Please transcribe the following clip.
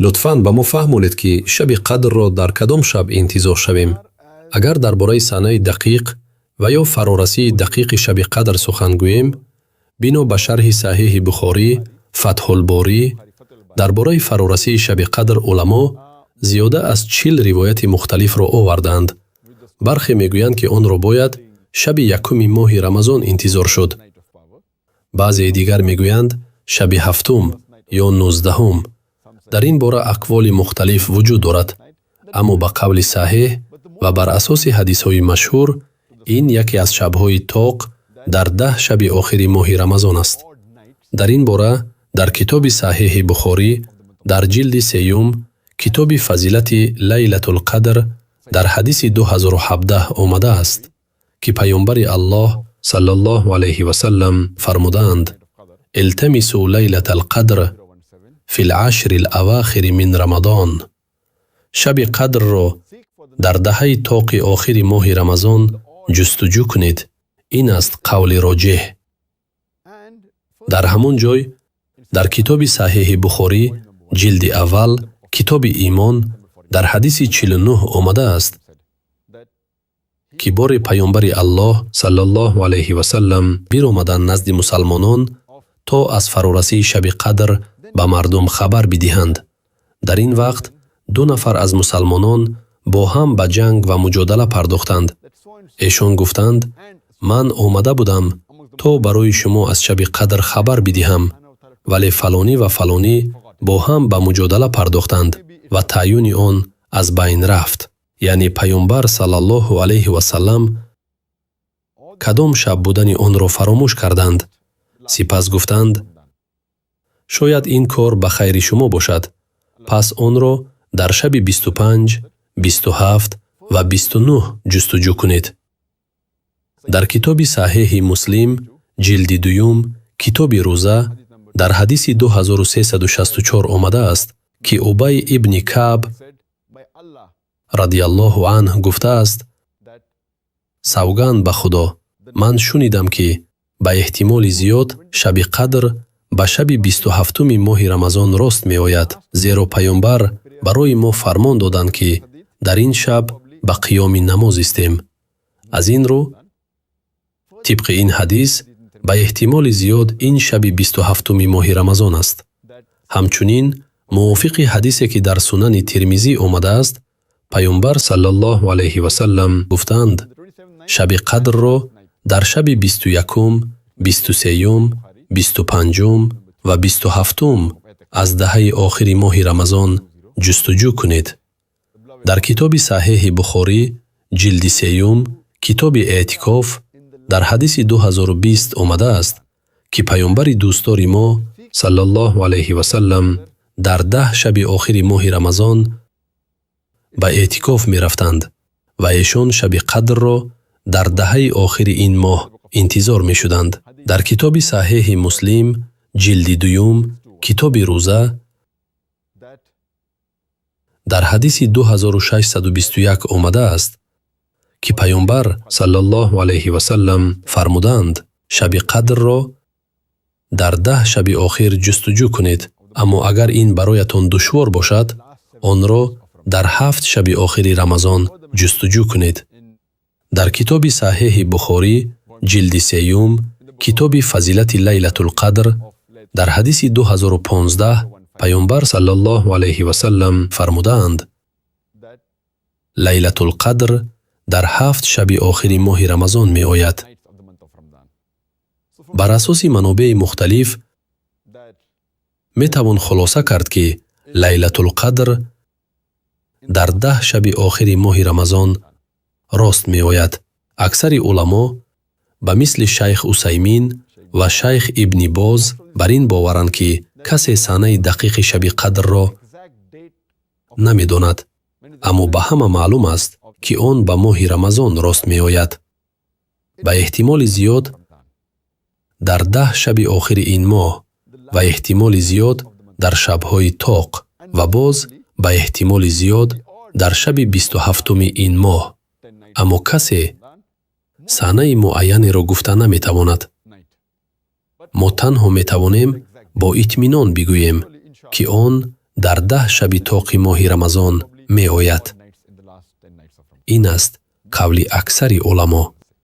лутфан ба мо фаҳмонед, ки шаби қадрро дар кадом шаб интизор шавем. агар дар бораи санаи дақиқ ва ё фарорасии дақиқи шаби қадр сухан гӯем, бино ба шарҳи саҳиҳи Бухорӣ, Фатҳулборӣ, дар бораи фарорасии шаби қадр уламо зиёда аз 40 ривояти мухталифро оварданд. бархе мегӯянд, ки онро бояд шаби якуми моҳи Рамазон интизор шуд. баъзеи дигар мегӯянд шаби 7 ё 19. дар ин бора ақволи мухталиф вуҷуд дорад, аммо ба қавли саҳеҳ ва бар асоси ҳадисҳои машҳур, ин яке аз шабҳои тоқ дар 10 шаби охири моҳи Рамазон аст. дар ин бора дар китоби саҳиҳи Бухорӣ, дар ҷилди 3 китоби фазилати Лайлатул Қадр, дар ҳадиси 2017 омадааст, ки паёмбари Аллоҳ саллаллоҳу алайҳи ва саллам фармудаанд: илтамису лайлатал қадр фил ашрил авахири мин Рамадон. шаби қадрро дар даҳаи тоқи охири моҳи Рамазон ҷустуҷӯ кунед. ин аст қавли роҷеҳ. дар ҳамон ҷой дар китоби саҳиҳи Бухорӣ, ҷилди аввал, китоби имон, дар ҳадиси 49 омадааст, ки бори паёмбари Аллоҳ саллаллоҳу алайҳи ва саллам биромаданд назди мусалмонон, то аз фарорасии шаби қадр ба мардум хабар бидиҳанд. дар ин вақт 2 нафар аз мусалмонон бо ҳам ба ҷанг ва муҷодала пардохтанд. эшон гуфтанд: ман омада будам то барои шумо аз шаби қадр хабар бидиҳам, вале фалонӣ ва фалонӣ бо ҳам ба муҷодала пардохтанд ва таъюни он аз байн рафт. яъне паёмбар саллаллоҳу алайҳи ва саллам кадом шаб будани онро фаромӯш карданд. сипас гуфтанд: шояд ин кор ба хайри шумо бошад, пас онро дар шаби 25, 27 ва 29 ҷустуҷӯ кунед. дар китоби саҳиҳи Муслим, ҷилди 2, китоби рӯза, дар ҳадиси 2364 омадааст, ки Убай ибни Каъб радиаллоҳу анҳ гуфтааст: савганд ба Худо, ман шунидам, ки ба эҳтимоли зиёд шаби қадр ба шаби 27 моҳи Рамазон рост меояд, зеро паёмбар барои мо фармон доданд, ки дар ин шаб ба қиёми намоз истем. аз ин рӯ, тибқи ин ҳадис, ба эҳтимоли зиёд ин шаби 27 моҳи Рамазон аст. ҳамчунин, мувофиқи ҳадисе, ки дар сунани Тирмизӣ омадааст, паёмбар саллаллоҳу алайҳи ва саллам гуфтанд: шаби қадрро дар шаби 21, 23, 25 ва 27 аз даҳаи охири моҳи Рамазон ҷустуҷӯ кунед. дар китоби саҳиҳи Бухорӣ, ҷилди 3, китоби эътикоф, дар ҳадиси 2020 омадааст, ки паёмбари дӯстдори мо саллаллоҳу алайҳи ва саллам дар 10 шаби охири моҳи Рамазон ба эътикоф мерафтанд ва эшон шаби қадрро дар даҳаи охири ин моҳ интизор мешуданд. дар китоби саҳиҳи Муслим, ҷилди 2, китоби рӯза, дар ҳадиси 2621 омадааст, ки паёмбар саллаллоҳу алайҳи ва саллам фармуданд: шаби қадрро дар 10 шаби охир ҷустуҷӯ кунед, аммо агар ин бароятон душвор бошад, онро дар 7 шаби охири Рамазон ҷустуҷӯ кунед. дар китоби саҳиҳи Бухорӣ, ҷилди 3, китоби фазилати Лайлатул Қадр, дар ҳадиси 2015 паёмбар саллаллоҳу алайҳи ва саллам фармудаанд: Лайлатул Қадр дар 7 шаби охири моҳи Рамазон меояд. бар асоси манобеи мухталиф метавон хулоса кард, ки Лайлатул Қадр дар 10 шаби охири моҳи Рамазон рост меояд. аксари уламо ба мисли шайх Усаймин ва шайх Ибни Боз бар ин боваранд, ки касе санаи дақиқи шаби қадрро намедонад, аммо ба ҳама маълум аст, ки он ба моҳи Рамазон рост меояд. ба эҳтимоли зиёд дар 10 шаби охири ин моҳ ва эҳтимоли зиёд дар шабҳои тоқ ва боз ба эҳтимоли зиёд дар шаби 27 ин моҳ. аммо касе санаи муайянеро гуфта наметавонад. мо танҳо метавонем бо итминон бигӯем, ки он дар 10 шаби тоқи моҳи Рамазон меояд. ин аст қавли аксари уламо.